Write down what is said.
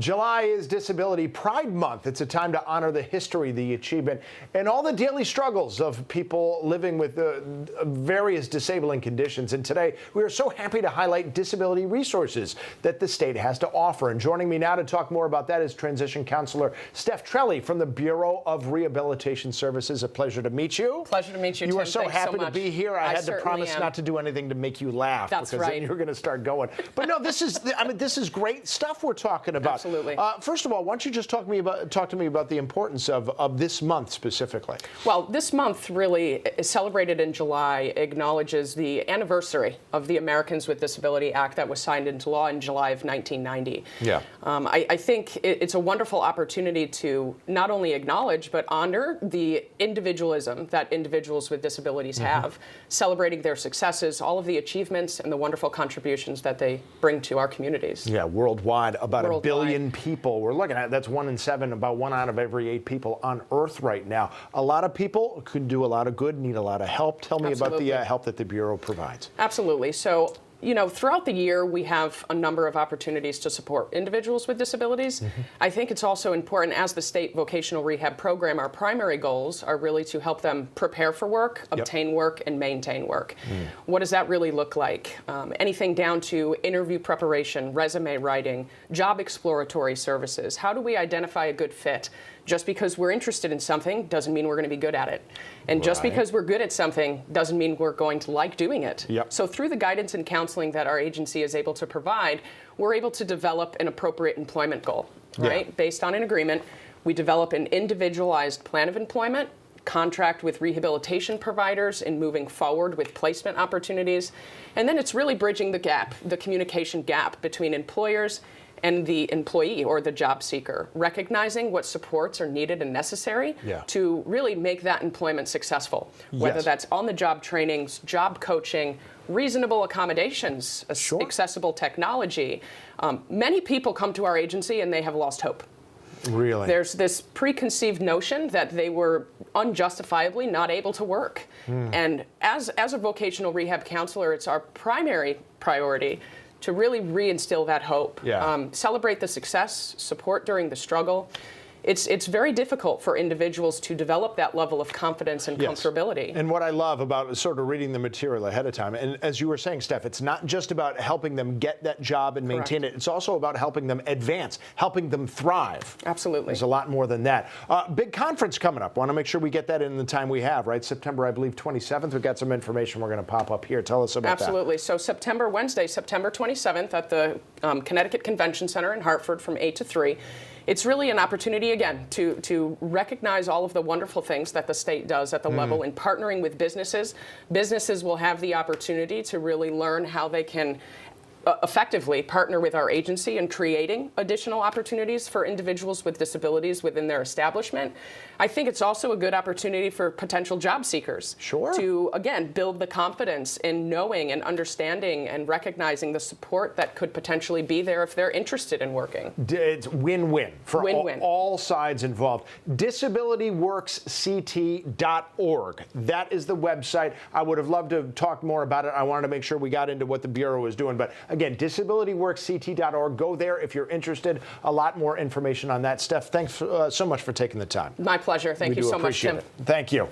July is Disability Pride Month. It's a time to honor the history, the achievement, and all the daily struggles of people living with various disabling conditions. And today, we are so happy to highlight disability resources that the state has to offer. And joining me now to talk more about that is transition counselor Steph Trelli from the Bureau of Rehabilitation Services. A pleasure to meet you. Pleasure to meet you, You Tim. are so Thanks happy so to be here. I had to promise not to do anything to make you laugh. That's because right. then you're going to start going. But no, this is, I mean, this is great stuff we're talking about. Absolutely. First of all, why don't you just talk to me about the importance of this month specifically? Well, this month really is celebrated in July, acknowledges the anniversary of the Americans with Disability Act that was signed into law in July of 1990. Yeah. I think it's a wonderful opportunity to not only acknowledge but honor the individualism that individuals with disabilities have, celebrating their successes, all of the achievements and the wonderful contributions that they bring to our communities. Yeah, worldwide, about a billion people we're looking at. That's 1 in 7, about 1 out of every 8 people on Earth right now. A lot of people could do a lot of good, need a lot of help. Tell me about the help that the Bureau provides. Absolutely. So, you know, throughout the year, we have a number of opportunities to support individuals with disabilities. I think it's also important, as the state vocational rehab program, our primary goals are really to help them prepare for work, obtain work, and maintain work. What does that really look like? Anything down to interview preparation, resume writing, job exploratory services. How do we identify a good fit? Just because we're interested in something doesn't mean we're going to be good at it. And just because we're good at something doesn't mean we're going to like doing it. So through the guidance and counseling that our agency is able to provide, we're able to develop an appropriate employment goal, right? Based on an agreement, we develop an individualized plan of employment, contract with rehabilitation providers in moving forward with placement opportunities. And then it's really bridging the gap, the communication gap between employers and the employee or the job seeker, recognizing what supports are needed and necessary to really make that employment successful, whether that's on-the-job trainings, job coaching, reasonable accommodations, accessible technology. Many people come to our agency and they have lost hope. Really? There's this preconceived notion that they were unjustifiably not able to work. And as a vocational rehab counselor, it's our primary priority to really reinstill that hope, celebrate the success, support during the struggle. It's very difficult for individuals to develop that level of confidence and comfortability. And what I love about sort of reading the material ahead of time, and as you were saying, Steph, it's not just about helping them get that job and maintain it. It's also about helping them advance, helping them thrive. Absolutely. There's a lot more than that. Big conference coming up. Want to make sure we get that in the time we have, right? September, I believe, 27th. We've got some information we're going to pop up here. Tell us about that. Absolutely. So Wednesday, September 27th at the Connecticut Convention Center in Hartford from 8 to 3. It's really an opportunity, again, to recognize all of the wonderful things that the state does at the level in partnering with businesses. Businesses will have the opportunity to really learn how they can effectively partner with our agency in creating additional opportunities for individuals with disabilities within their establishment. I think it's also a good opportunity for potential job seekers to, again, build the confidence in knowing and understanding and recognizing the support that could potentially be there if they're interested in working. It's win-win for all sides involved. DisabilityWorksCT.org. That is the website. I would have loved to talk more about it. I wanted to make sure we got into what the Bureau is doing, but again, DisabilityWorksCT.org. Go there if you're interested. A lot more information on that. Steph, thanks so much for taking the time. My pleasure. Thank you so much, Tim. Thank you.